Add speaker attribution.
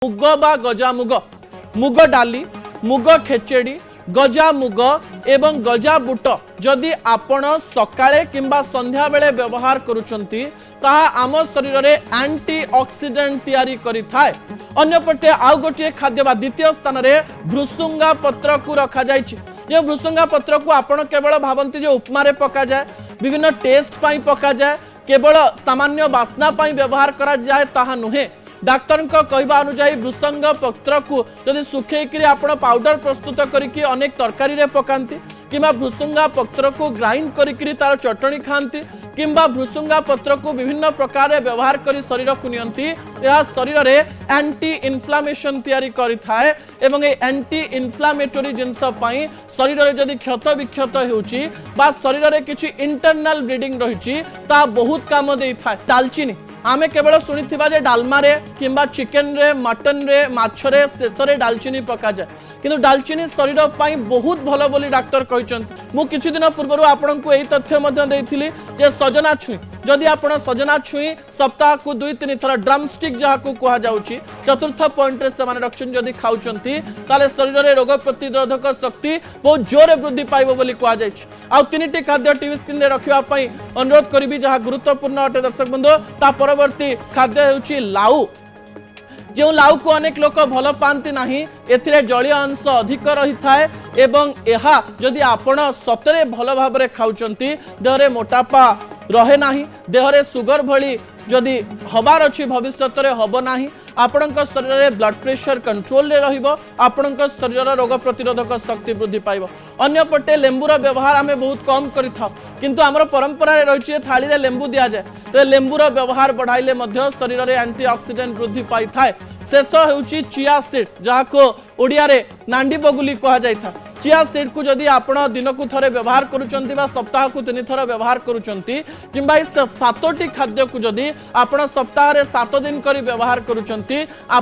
Speaker 1: मुग बा गजा मुग मुग डाली मुग खेचेड़ी गजा मुग एवं गजा बुट जदि आपण सकाळे किंबा संध्या बेले व्यवहार करूचंती ताहा आम शरीर रे एंटी ऑक्सीडेंट तैयारी करि थाए। अन्यपटे आउ गोटे खाद्य बा द्वितीय स्थान रे भृसुंगा पत्र को रखा जायछि। ये भृसुंगा पत्र को आपण केवल भावंती जे उपमा रे पका जाए विभिन्न टेस्ट पाई पका जाए केवल सामान्य बास्ना पाई व्यवहार करा जाए ताहा नुहे। डाक्तर कहवा अनुसार भृसंग पत्र को जदि सुखेकरी आपण पाउडर प्रस्तुत करके अनेक तरकारी रे पकांती किंबा भृसुंगा पत्र को ग्राइंड करके तार चटणी खाती किंबा भृसुंगा पत्र को विभिन्न प्रकार व्यवहार कर शरीर को नियंती यह शरीर रे एंटी इन्फ्लामेशन तैयारी करिथाए एवं ए एंटी इन्फ्लामेटरी जिनस पई शरीर रे जदि क्षत विक्षत होउची बा शरीर रे किछि इंटरनल ब्लीडिंग रहिची ता बहुत काम देई थाए। दालचीनी आमे केवल शुणिथिबा जे डालमा रे किंबा चिकन रे मटन रे माछ रे शेष रे दालचीनी पका जाए किंतु दालचीनी शरीर पाई बहुत भलो बोली डाक्टर कहछन्ति। मु किछि दिन पूर्व आपन को एई तथ्य मध्ये देइथिली जे सजना छुई जदि आपण सजना छुई सप्ताह को 2-3 थर ड्रम स्टिक जहा को कहा जाउची चतुर्थ पॉइंट रे समान रक्षण जदि खाउचंती ताले शरीर रे रोग प्रतिरोधक शक्ति बहुत जोरे वृद्धि पाइबो बोली कहा जायछि। आ तीनटी खाद्य टीवी स्क्रीन रे रखिबा पई अनुरोध करिबी जहा गुरुत्वपूर्ण अटे दर्शक बंधु। ता परवर्ती खाद्य हेउची लाउ जो लाउ को अनेक लोक भल पाती ना एथिरे जलीय अंश अधिक रही थाए एवं एहा जदि आपण सतरे भल भाव में खाउचंती देहरे मोटापा रहे नाही देहरे सुगर भली जदि हबार अछि भविष्यत रे हबो नाही आपणक शरीर रे ब्लड प्रेशर कंट्रोल रे रहिबो आपणक शरीर रोग प्रतिरोधक शक्ति वृद्धि पाइबो। अन्य पटे लेंबूर व्यवहार आमे बहुत कम करिथाउ किंतु हमर परंपरा रे रहिछि थाली रे लेंबू दिया जाय तो लेंबूर व्यवहार बढ़ाइले मध्य शरीर रे एंटी ऑक्सीडेंट वृद्धि पाई थाए। शेष हेउछि चिया सीड जहा को ओडिया रे नांडी बगुली कहा जायथा। चिया सीड को जदि आपण दिन को थरे व्यवहार करूचंती बा सप्ताह को 3 थर व्यवहार करूचंती किंबा इस 7टी खाद्य को जदि आपण सप्ताह रे 7 दिन करी व्यवहार करूचंती